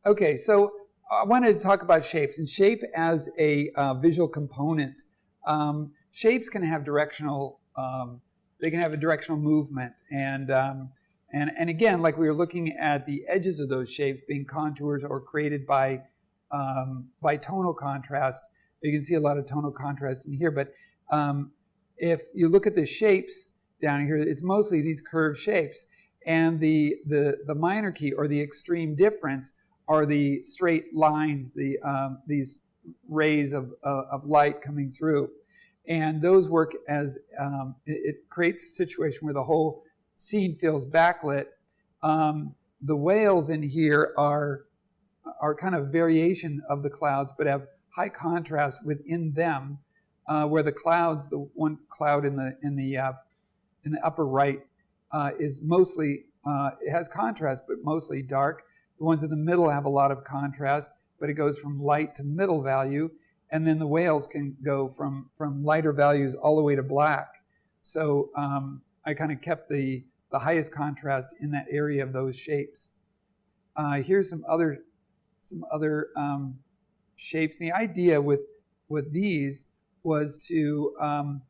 Okay, so I wanted to talk about shapes, and shape as a visual component. Shapes can have directional. They can have a directional movement, and again, like we were looking at the edges of those shapes being contours or created by tonal contrast. You can see a lot of tonal contrast in here, but if you look at the shapes down here, it's mostly these curved shapes, and the minor key or the extreme difference are the straight lines, these rays of light coming through. And those work as, it creates a situation where the whole scene feels backlit. The whales in here are kind of variation of the clouds, but have high contrast within them, where the clouds, the one cloud in the upper right, is mostly, it has contrast, but mostly dark. The ones in the middle have a lot of contrast, but it goes from light to middle value. And then the whales can go from lighter values all the way to black. So I kind of kept the highest contrast in that area of those shapes. Here's some other shapes. The idea with these was to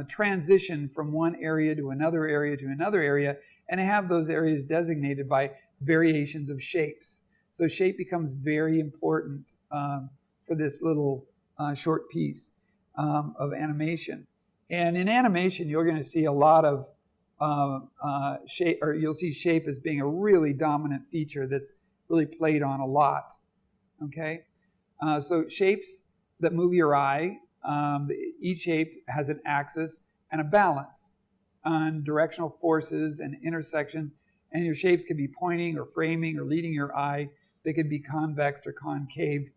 transition from one area to another area to another area, and have those areas designated by variations of shapes. So shape becomes very important for this little short piece of animation. And in animation, you're going to see a lot of shape, or you'll see shape as being a really dominant feature that's really played on a lot. Okay, so shapes that move your eye, each shape has an axis and a balance on directional forces and intersections. And your shapes could be pointing or framing or leading your eye. They could be convex or concave.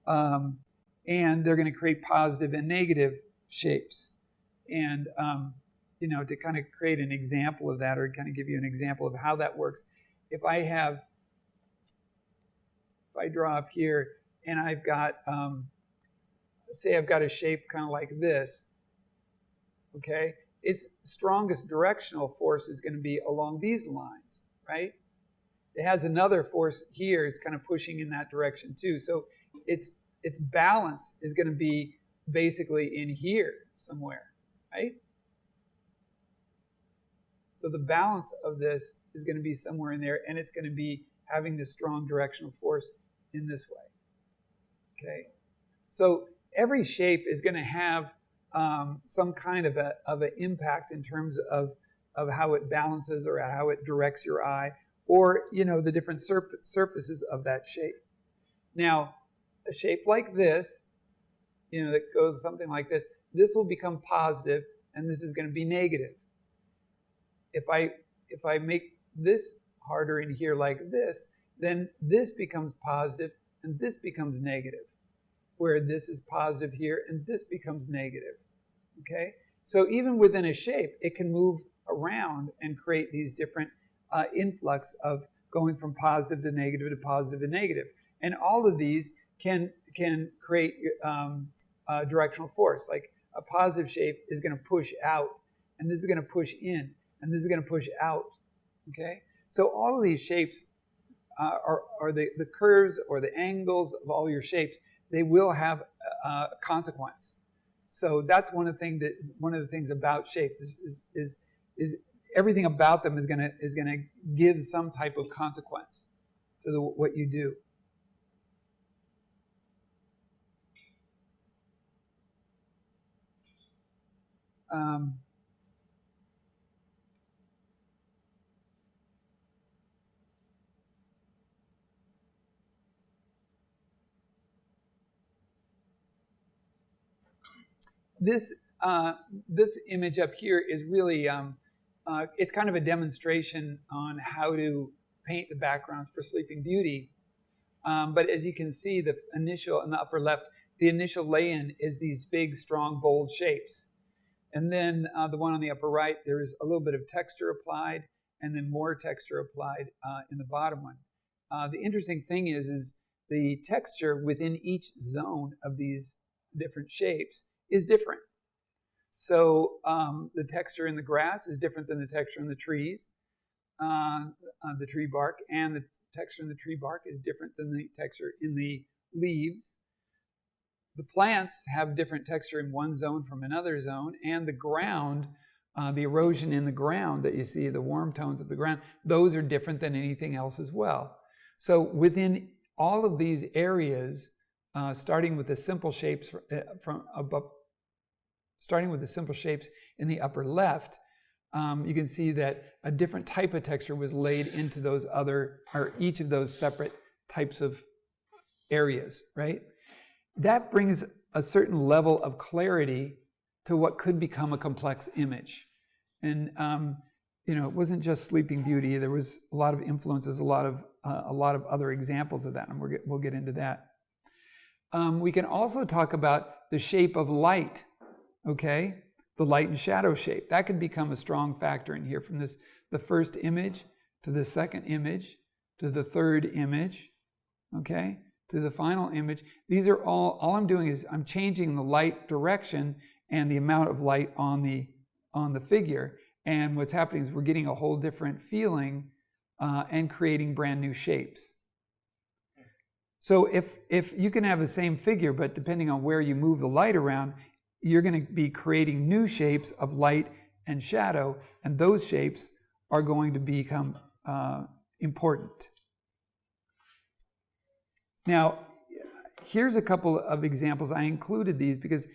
And they're going to create positive and negative shapes. And, to kind of create an example of that, or kind of give you an example of how that works. If I draw up here and I've got, say I've got a shape kind of like this, okay? Its strongest directional force is going to be along these lines. Right? It has another force here. It's kind of pushing in that direction too. So its balance is going to be basically in here somewhere, right? So the balance of this is going to be somewhere in there, and it's going to be having this strong directional force in this way. Okay? So every shape is going to have some kind of an impact in terms of how it balances or how it directs your eye, or the different surfaces of that shape. Now, a shape like this, that goes something like this, this will become positive, and this is going to be negative. If I make this harder in here like this, then this becomes positive, and this becomes negative, where this is positive here, and this becomes negative. Okay? So even within a shape, it can move around and create these different influx of going from positive to negative to positive to negative. And all of these can create directional force. Like a positive shape is going to push out, and this is going to push in, and this is going to push out. Okay? So all of these shapes are the curves or the angles of all your shapes. They will have a consequence. So that's one of the things about shapes is everything about them is gonna give some type of consequence to what you do. This image up here is really it's kind of a demonstration on how to paint the backgrounds for Sleeping Beauty. But as you can see, the initial in the upper left, the initial lay-in is these big, strong, bold shapes. And then the one on the upper right, there's a little bit of texture applied, and then more texture applied in the bottom one. The interesting thing is the texture within each zone of these different shapes is different. So the texture in the grass is different than the texture in the trees, the tree bark, and texture in the tree bark is different than the texture in the leaves. The plants have different texture in one zone from another zone, and the ground, the erosion in the ground that you see, the warm tones of the ground, those are different than anything else as well. So within all of these areas, starting with the simple shapes from above, starting with the simple shapes in the upper left, you can see that a different type of texture was laid into those other, or each of those separate types of areas, right? That brings a certain level of clarity to what could become a complex image. And it wasn't just Sleeping Beauty. There was a lot of influences, a lot of other examples of that, and we'll get into that. We can also talk about the shape of light, okay? The light and shadow shape. That could become a strong factor in here, from the first image to the second image to the third image, okay? To the final image. These are all I'm doing is I'm changing the light direction and the amount of light on the figure. And what's happening is we're getting a whole different feeling and creating brand new shapes. So if you can have the same figure, but depending on where you move the light around, you're going to be creating new shapes of light and shadow, and those shapes are going to become important. Now, here's a couple of examples. I included these because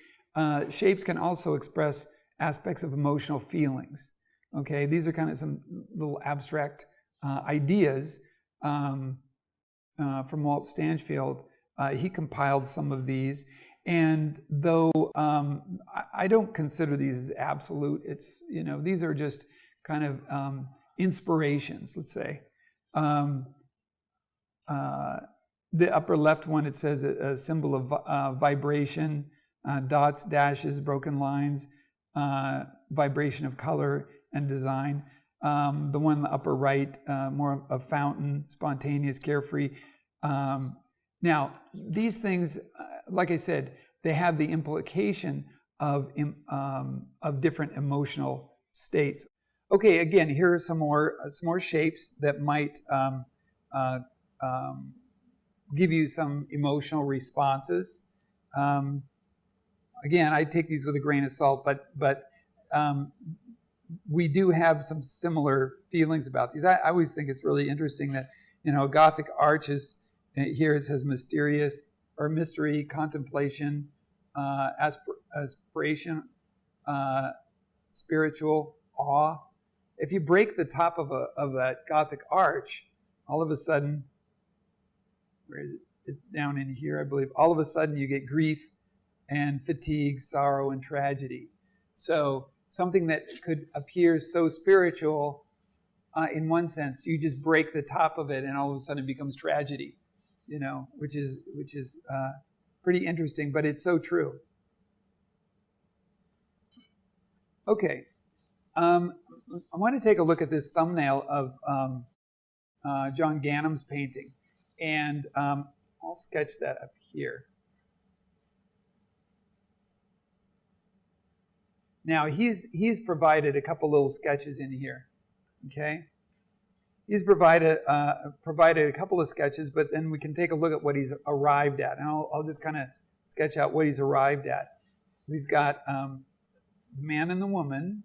shapes can also express aspects of emotional feelings. Okay, these are kind of some little abstract ideas from Walt Stanfield. He compiled some of these, and though I don't consider these as absolute, it's these are just kind of inspirations, let's say. The upper left one, it says a symbol of vibration, dots, dashes, broken lines, vibration of color and design. The one in the upper right, more of fountain, spontaneous, carefree. Now, these things, like I said, they have the implication of different emotional states. Okay, again, here are some more shapes that might give you some emotional responses. Again, I take these with a grain of salt, but we do have some similar feelings about these. I always think it's really interesting that Gothic arch is here. It says mysterious or mystery, contemplation, aspiration, spiritual, awe. If you break the top of that Gothic arch, all of a sudden, where is it? It's down in here, I believe. All of a sudden, you get grief and fatigue, sorrow, and tragedy. So something that could appear so spiritual, in one sense, you just break the top of it, and all of a sudden, it becomes tragedy. Which is pretty interesting, but it's so true. Okay, I want to take a look at this thumbnail of John Gannam's painting, and I'll sketch that up here. Now he's provided a couple little sketches in here, okay? He's provided a couple of sketches, but then we can take a look at what he's arrived at, and I'll just kind of sketch out what he's arrived at. We've got the man and the woman.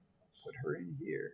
So I'll put her in here.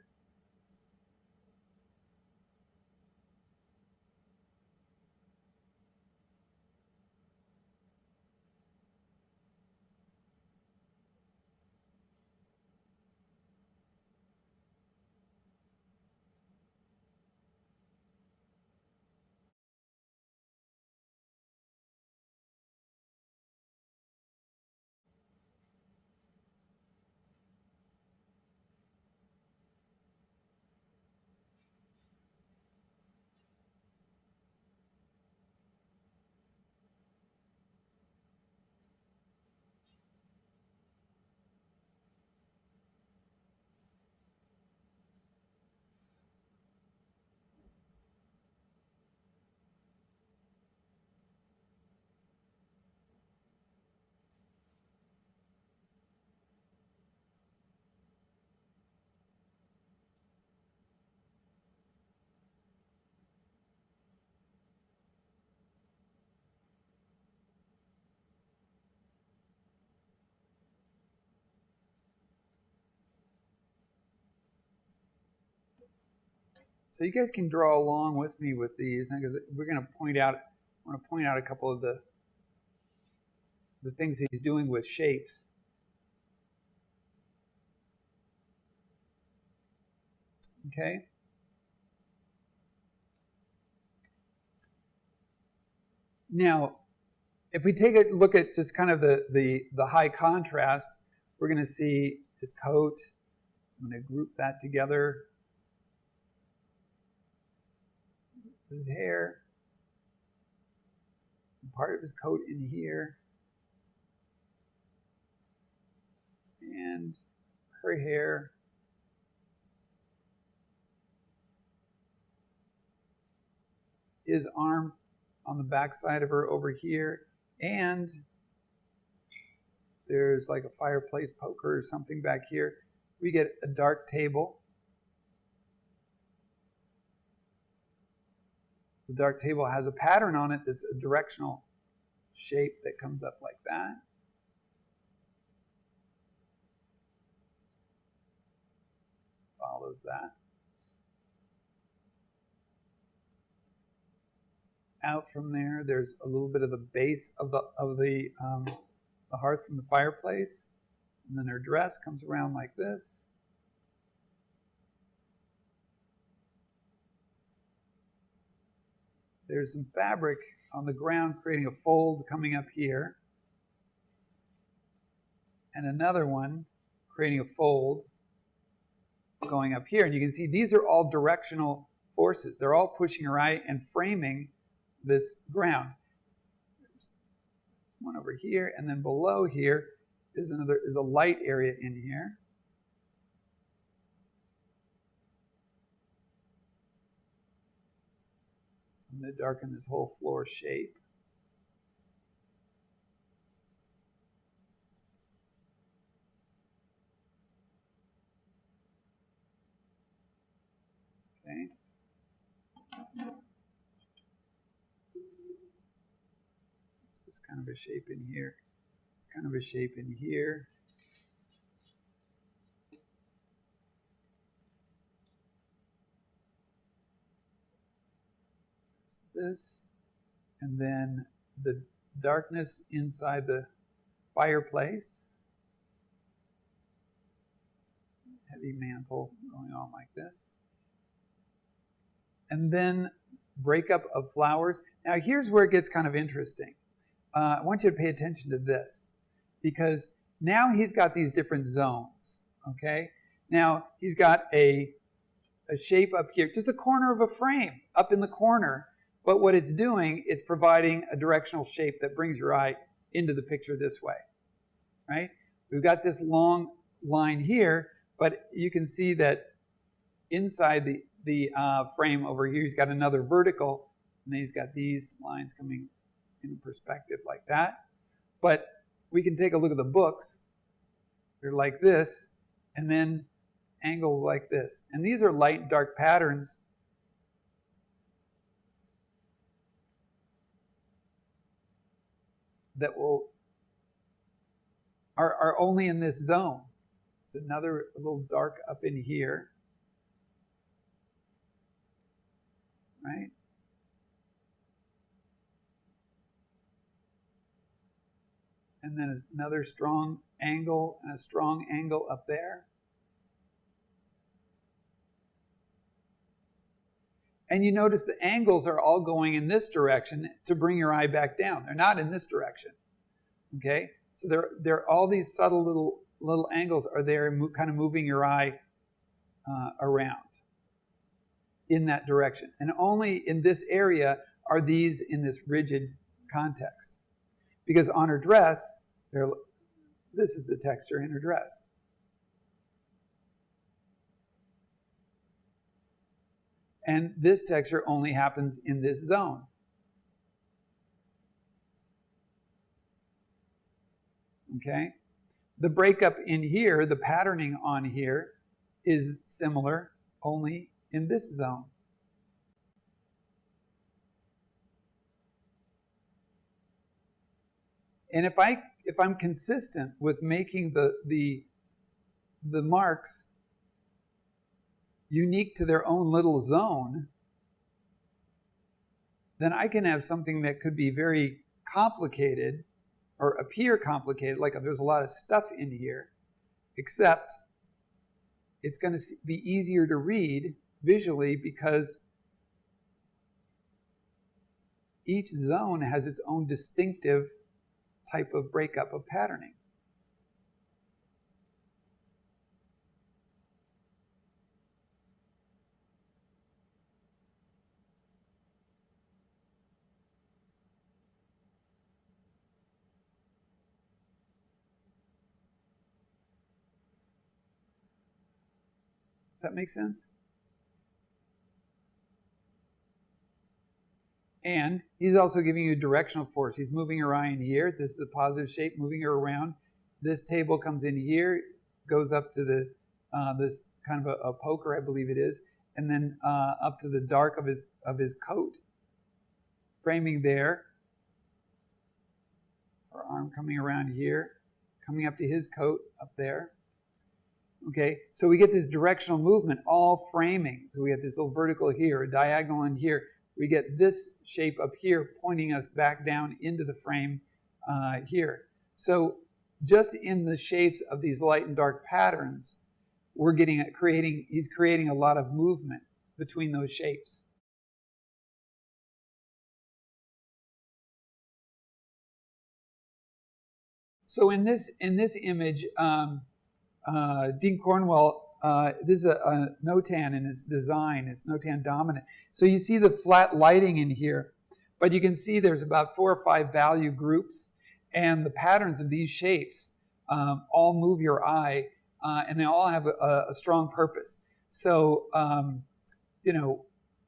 So you guys can draw along with me with these, because we're going to point out. I want to point out a couple of the things he's doing with shapes. Okay. Now, if we take a look at just kind of the high contrast, we're going to see his coat. I'm going to group that together. His hair. Part of his coat in here. And her hair. His arm on the back side of her over here. And there's like a fireplace poker or something back here. We get a dark table. The dark table has a pattern on it that's a directional shape that comes up like that. Follows that. Out from there, there's a little bit of the base of the hearth from the fireplace, and then her dress comes around like this. There's some fabric on the ground creating a fold coming up here, and another one creating a fold going up here. And you can see these are all directional forces. They're all pushing her eye and framing this ground. There's one over here, and then below here is a light area in here. So I'm going to darken this whole floor shape. Okay. It's kind of a shape in here. It's kind of a shape in here. This, and then the darkness inside the fireplace. Heavy mantle going on like this. And then breakup of flowers. Now here's where it gets kind of interesting. I want you to pay attention to this, because now he's got these different zones, okay? Now he's got a shape up here, just a corner of a frame up in the corner, but what it's doing, it's providing a directional shape that brings your eye into the picture this way, right? We've got this long line here, but you can see that inside the frame over here, he's got another vertical, and then he's got these lines coming in perspective like that. But we can take a look at the books. They're like this, and then angles like this. And these are light and dark patterns that are only in this zone. It's another little dark up in here, right? And then another strong angle and a strong angle up there. And you notice the angles are all going in this direction to bring your eye back down. They're not in this direction. Okay? So there all these subtle little angles are there, kind of moving your eye around in that direction. And only in this area are these in this rigid context. Because on her dress, this is the texture in her dress. And this texture only happens in this zone. Okay? The breakup in here, the patterning on here, is similar only in this zone. And if I'm consistent with making the marks, unique to their own little zone, then I can have something that could be very complicated or appear complicated, like there's a lot of stuff in here, except it's going to be easier to read visually because each zone has its own distinctive type of breakup of patterning. Does that make sense? And he's also giving you directional force. He's moving Orion here. This is a positive shape, moving her around. This table comes in here, goes up to the this kind of a poker, I believe it is, and then up to the dark of his coat, framing there. Her arm coming around here, coming up to his coat up there. Okay, so we get this directional movement, all framing. So we get this little vertical here, a diagonal in here. We get this shape up here pointing us back down into the frame here. So just in the shapes of these light and dark patterns, he's creating a lot of movement between those shapes. So in this image, Dean Cornwell, this is a Notan in its design. It's Notan dominant. So you see the flat lighting in here, but you can see there's about 4 or 5 value groups, and the patterns of these shapes all move your eye, and they all have a strong purpose. So,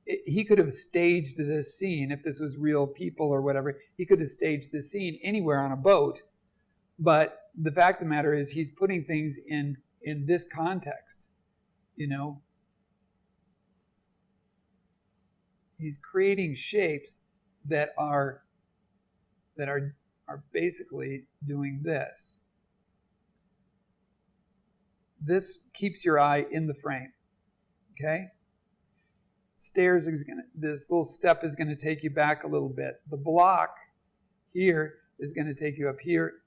he could have staged this scene if this was real people or whatever. He could have staged this scene anywhere on a boat, but the fact of the matter is he's putting things in this context, He's creating shapes that are basically doing this. This keeps your eye in the frame, okay? This little step is going to take you back a little bit. The block here is going to take you up here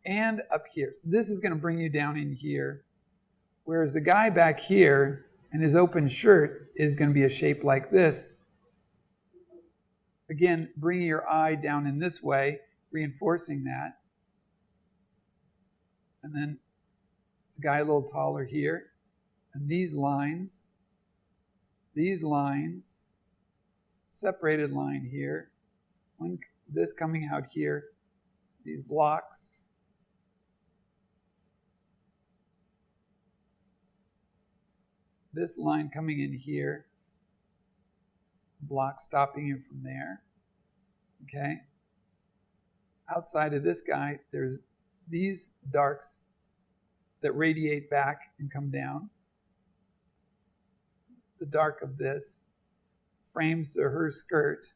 and up here. So this is going to bring you down in here, whereas the guy back here in his open shirt is going to be a shape like this. Again, bringing your eye down in this way, reinforcing that. And then the guy a little taller here. And these lines, separated line here, this coming out here, these blocks. This line coming in here, block stopping you from there. Okay? Outside of this guy, there's these darks that radiate back and come down. The dark of this frames her skirt.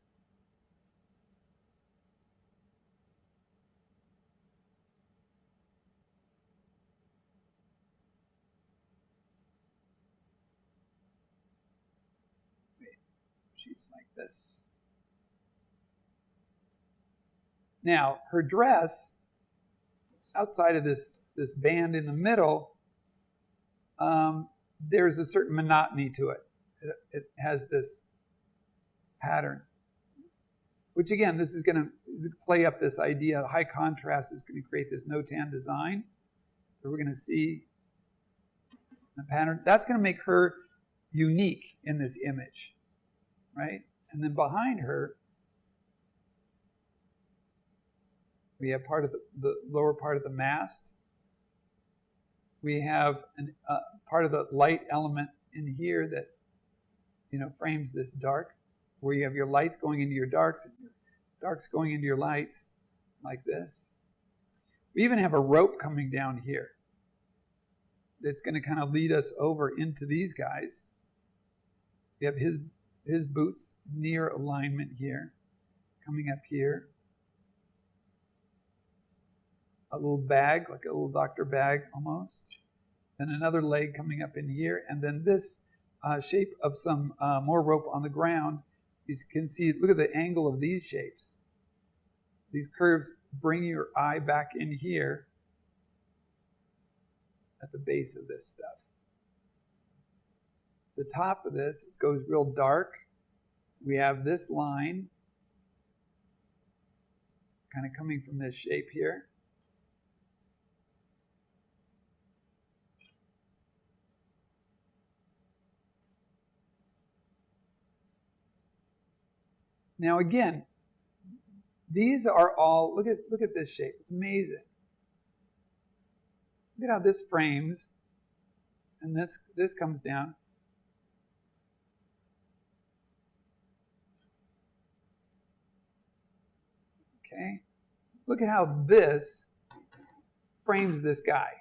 She's like this. Now, her dress, outside of this band in the middle, there's a certain monotony to it. It has this pattern, which again, this is going to play up this idea. High contrast is going to create this Notan design. So we're going to see the pattern. That's going to make her unique in this image. Right? And then behind her, we have part of the lower part of the mast. We have part of the light element in here that, frames this dark, where you have your lights going into your darks, and your darks going into your lights, like this. We even have a rope coming down here that's going to kind of lead us over into these guys. We have his boots near alignment here, coming up here. A little bag, like a little doctor bag almost. then another leg coming up in here, and then this shape of some more rope on the ground. You can see, look at the angle of these shapes. These curves bring your eye back in here at the base of this stuff. The top of this, it goes real dark. We have this line kind of coming from this shape here. Now again, these are all, look at this shape. It's amazing. Look at how this frames, and this comes down. Okay? Look at how this frames this guy.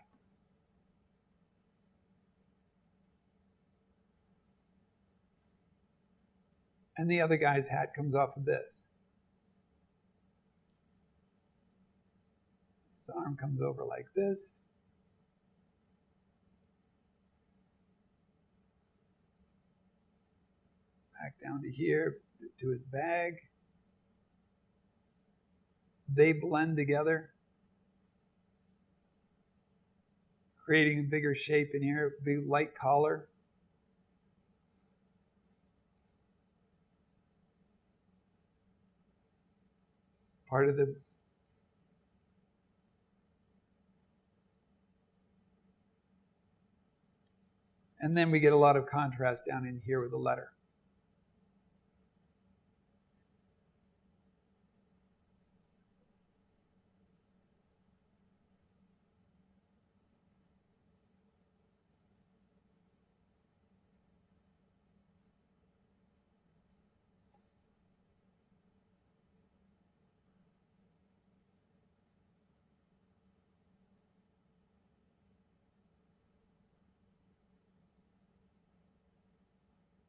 And the other guy's hat comes off of this. His arm comes over like this. Back down to here, to his bag. They blend together, creating a bigger shape in here, big light collar. Part of the and then we get a lot of contrast down in here with the letter.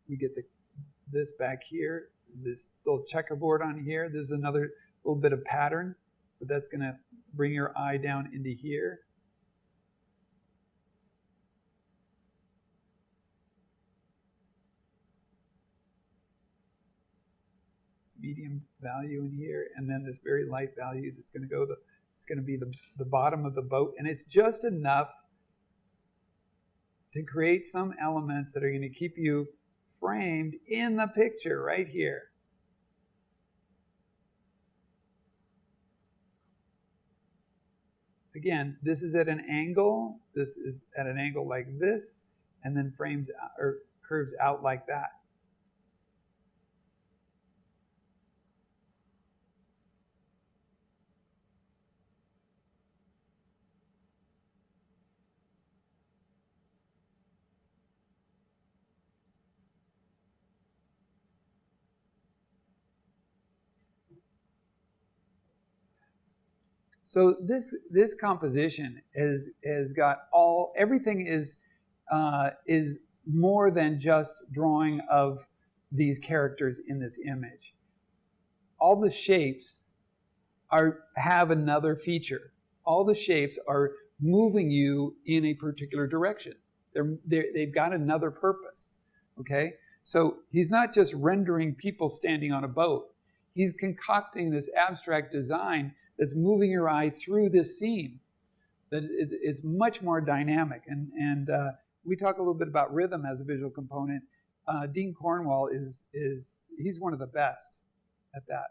We get this back here, this little checkerboard on here. This is another little bit of pattern, but that's going to bring your eye down into here. It's medium value in here, and then this very light value that's going to go, it's going to be the bottom of the boat, and it's just enough to create some elements that are going to keep you framed in the picture right here. Again, this is at an angle. This is at an angle like this, and then frames or curves out like that. So this composition has got everything is more than just drawing of these characters in this image. All the shapes have another feature. All the shapes are moving you in a particular direction. They've got another purpose. Okay, so he's not just rendering people standing on a boat. He's concocting this abstract design that's moving your eye through this scene. That it's much more dynamic. And we talk a little bit about rhythm as a visual component. Dean Cornwall he's one of the best at that.